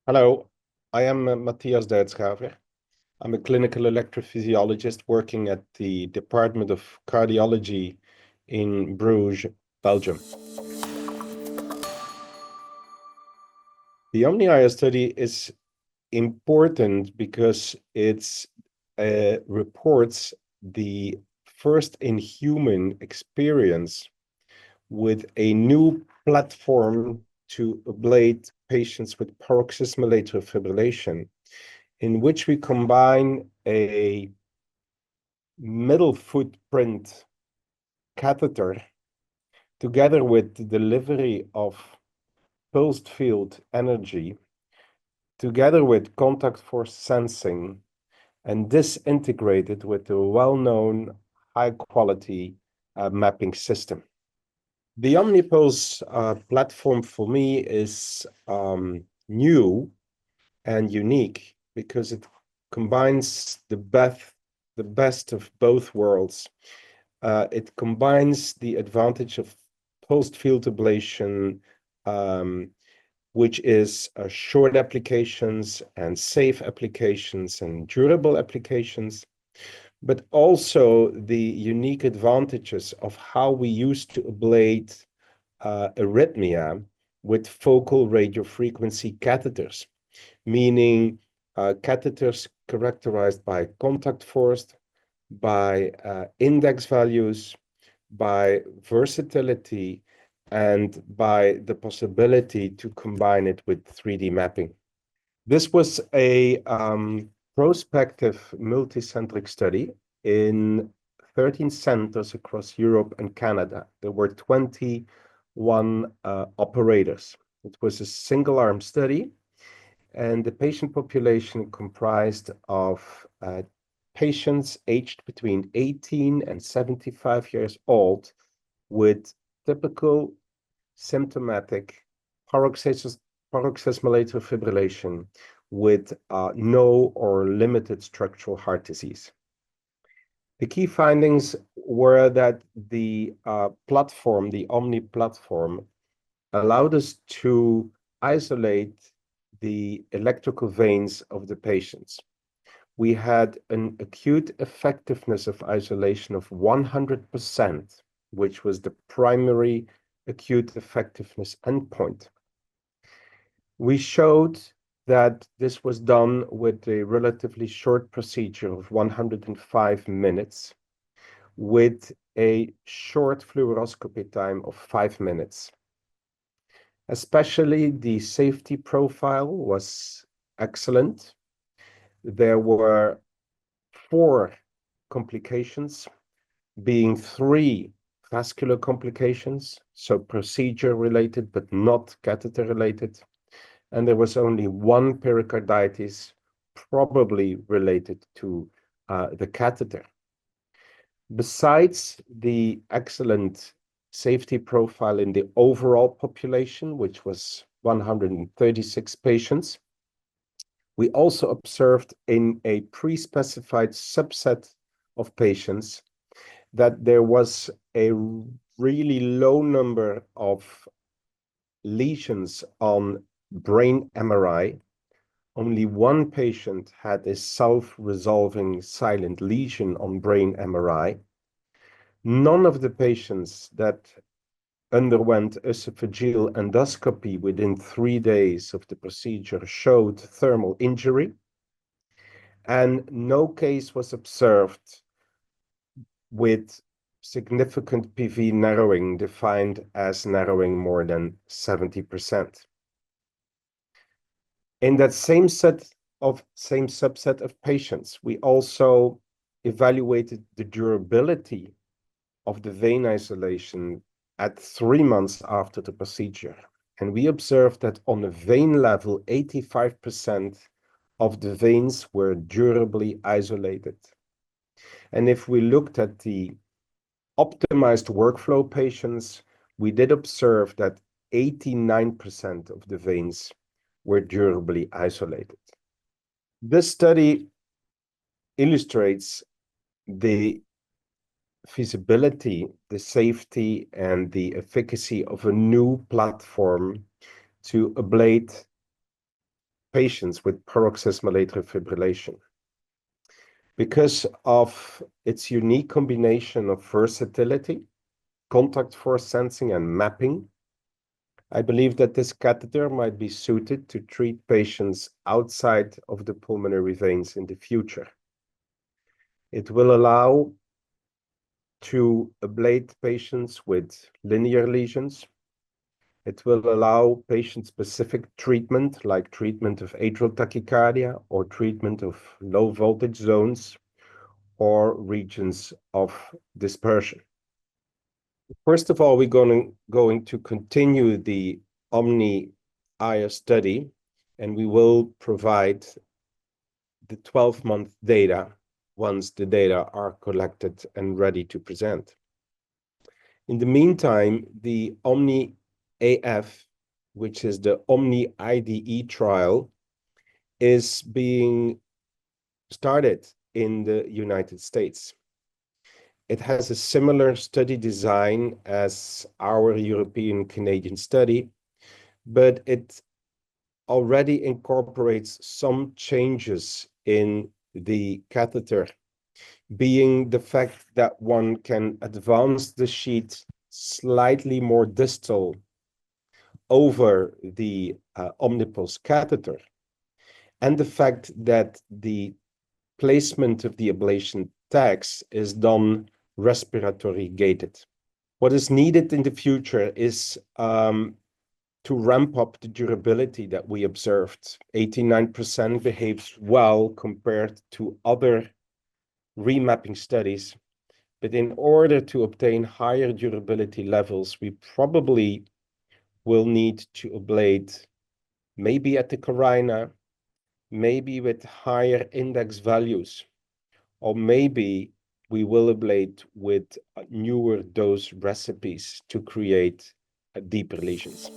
Hello, I am Mattias Duytschaever. I'm a clinical electrophysiologist working at the Department of Cardiology in Bruges, Belgium. The Omny-IRE study is important because it reports the first in human experience with a new platform to ablate patients with paroxysmal atrial fibrillation, in which we combine a middle footprint catheter together with the delivery of pulsed field energy, together with contact force sensing, and this integrated with the well-known high-quality mapping system. The OMNYPULSE platform for me is new and unique because it combines the best of both worlds. It combines the advantage of pulsed field ablation, which is short applications and safe applications and durable applications, but also the unique advantages of how we used to ablate arrhythmia with focal radiofrequency catheters, meaning catheters characterized by contact force, by index values, by versatility, and by the possibility to combine it with 3D mapping. This was a prospective multicentric study in 13 centers across Europe and Canada. There were 21 operators. It was a single-arm study, and the patient population comprised of patients aged between 18 and 75 years old with typical symptomatic paroxysmal atrial fibrillation with no or limited structural heart disease. The key findings were that the platform, the Omni platform, allowed us to isolate the electrical veins of the patients. We had an acute effectiveness of isolation of 100%, which was the primary acute effectiveness endpoint. We showed that this was done with a relatively short procedure of 105 minutes with a short fluoroscopy time of 5 minutes. Especially the safety profile was excellent. There were 4 complications, being 3 vascular complications, so procedure related but not catheter related. And there was only 1 pericarditis, probably related to the catheter. Besides the excellent safety profile in the overall population, which was 136 patients, we also observed in a pre-specified subset of patients that there was a really low number of lesions on brain MRI. Only 1 patient had a self-resolving silent lesion on brain MRI. None of the patients that underwent esophageal endoscopy within 3 days of the procedure showed thermal injury, and no case was observed with significant PV narrowing, defined as narrowing more than 70%. In that same subset of patients, we also evaluated the durability of the vein isolation at 3 months after the procedure. And we observed that on a vein level, 85% of the veins were durably isolated. And if we looked at the optimized workflow patients, we did observe that 89% of the veins were durably isolated. This study illustrates the feasibility, the safety, and the efficacy of a new platform to ablate patients with paroxysmal atrial fibrillation. Because of its unique combination of versatility, contact force sensing, and mapping, I believe that this catheter might be suited to treat patients outside of the pulmonary veins in the future. It will allow to ablate patients with linear lesions. It will allow patient-specific treatment, like treatment of atrial tachycardia or treatment of low voltage zones or regions of dispersion. First of all, we're going to continue the Omny-IRE study, and we will provide the 12-month data once the data are collected and ready to present. In the meantime, the Omny-AF, which is the Omny-IDE trial, is being started in the United States. It has a similar study design as our European Canadian study, but it already incorporates some changes in the catheter, being the fact that one can advance the sheet slightly more distal over the OMNYPULSE catheter, and the fact that the placement of the ablation tags is done respiratory gated. What is needed in the future is to ramp up the durability that we observed. 89% behaves well compared to other remapping studies. But in order to obtain higher durability levels, we probably will need to ablate maybe at the carina, maybe with higher index values, or maybe we will ablate with newer dose recipes to create deeper lesions.